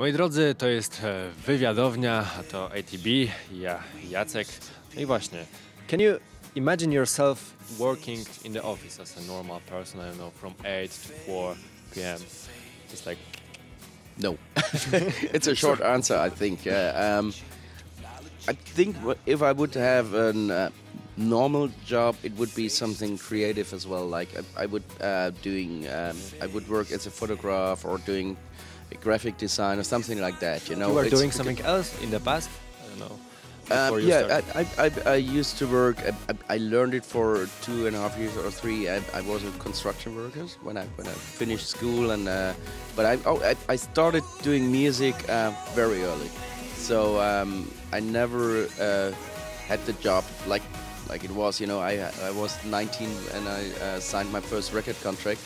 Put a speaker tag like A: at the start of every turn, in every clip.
A: Moi drodzy, to jest wywiadownia, a to ATB, ja Jacek. No i właśnie, can you imagine yourself working in the office as a normal person, I don't know, from 8 to 4 p.m.? Just like...
B: No. It's a short answer, I think. I think if I would have a normal job, it would be something creative as well. Like I would work as a photograph or doing a graphic design or something like that. You know,
A: you were doing something else in the past? I don't know.
B: Yeah, I used to work. I learned it for 2.5 years or 3. I was a construction worker when I finished school, and but I started doing music very early. So I never had the job like it was. You know, I was 19 and I signed my first record contract.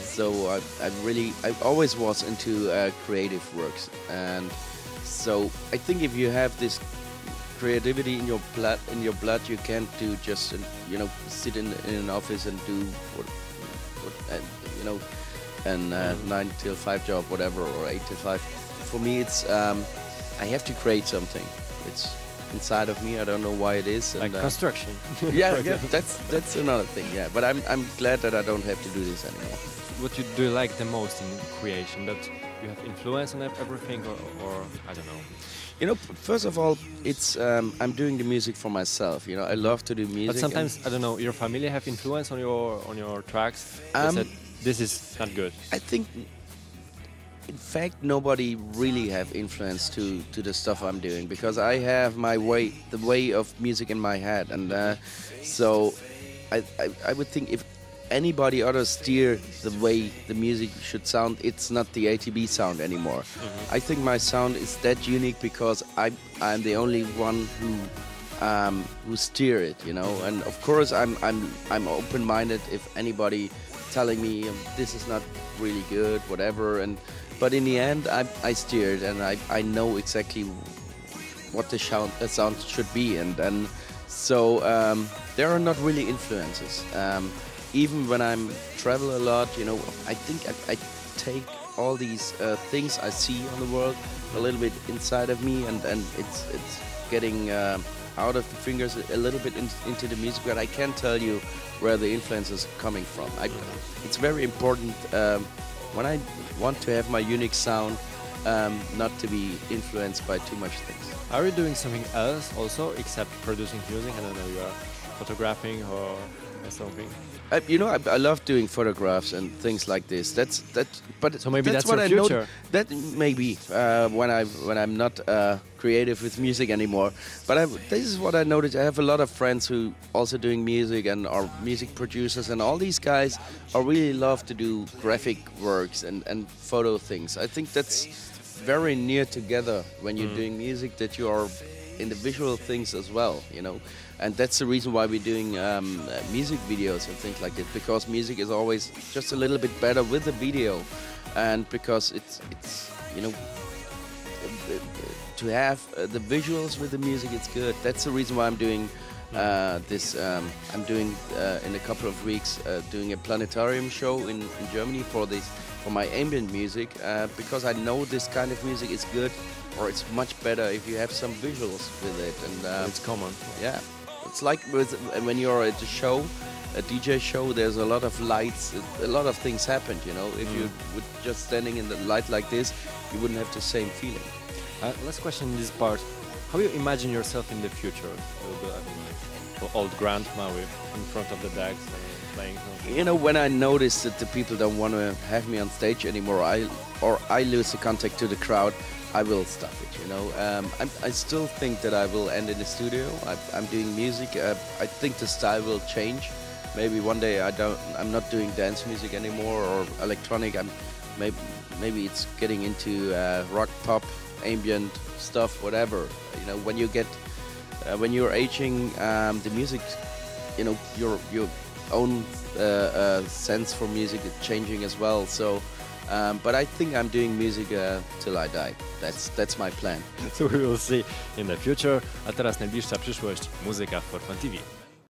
B: So I always was into creative works, and so I think if you have this creativity in your blood, you can't do just sit in an office and do what you know, and 9 till 5 job, whatever, or 8 till 5. For me, it's I have to create something. It's inside of me. I don't know why it is.
A: Like construction.
B: Yeah, that's another thing. Yeah, but I'm glad that I don't have to do this anymore.
A: What do you like the most in creation? That you have influence on everything, or I don't know.
B: You know, first of all, it's I'm doing the music for myself. You know, I love to do music.
A: But sometimes I don't know. Your family have influence on your tracks. They said this is not good.
B: I think, in fact, nobody really have influence to the stuff I'm doing, because I have the way of music in my head, and so I would think if anybody other steer the way the music should sound, it's not the ATB sound anymore. I think my sound is that unique because I'm the only one who steer it, you know. And of course I'm open-minded if anybody telling me this is not really good, whatever. But in the end I steer it, and I know exactly what the sound should be, and so there are not really influences. Even when I'm travel a lot, you know, I think I take all these things I see on the world a little bit inside of me, and it's getting out of the fingers a little bit into the music, but I can't tell you where the influence is coming from. It's very important when I want to have my unique sound, not to be influenced by too much things.
A: Are you doing something else also except producing music? I don't know, you are photographing or something?
B: You know, I love doing photographs and things like this. But
A: so maybe that's
B: what
A: your future.
B: That maybe when I'm not creative with music anymore. But this is what I noticed. I have a lot of friends who also doing music and are music producers, and all these guys are really love to do graphic works and photo things. I think that's very near together when you're doing music, that you are in the visual things as well, you know. And that's the reason why we're doing music videos and things like that, because music is always just a little bit better with the video, and because it's you know, to have the visuals with the music, it's good. That's the reason why I'm doing this. I'm doing in a couple of weeks doing a planetarium show in Germany for my ambient music, because I know this kind of music is good, or it's much better if you have some visuals with it. And
A: it's common.
B: Yeah. It's like when you're at a show, a DJ show, there's a lot of lights, a lot of things happen, you know. If you were just standing in the light like this, you wouldn't have the same feeling.
A: Last question in this part. How you imagine yourself in the future? Like old grandma in front of the decks playing something?
B: You know, when I notice that the people don't want to have me on stage anymore, I lose the contact to the crowd, I will stop it, you know. I still think that I will end in the studio. I'm doing music. I think the style will change. Maybe one day I'm not doing dance music anymore or electronic. Maybe it's getting into rock, pop, ambient stuff, whatever. You know, when you're aging, the music, you know, your own sense for music is changing as well. So. But I think I'm doing music till I die. That's my plan.
A: So we will see in the future. A teraz najbliższa przyszłość, muzyka w 4Fun TV.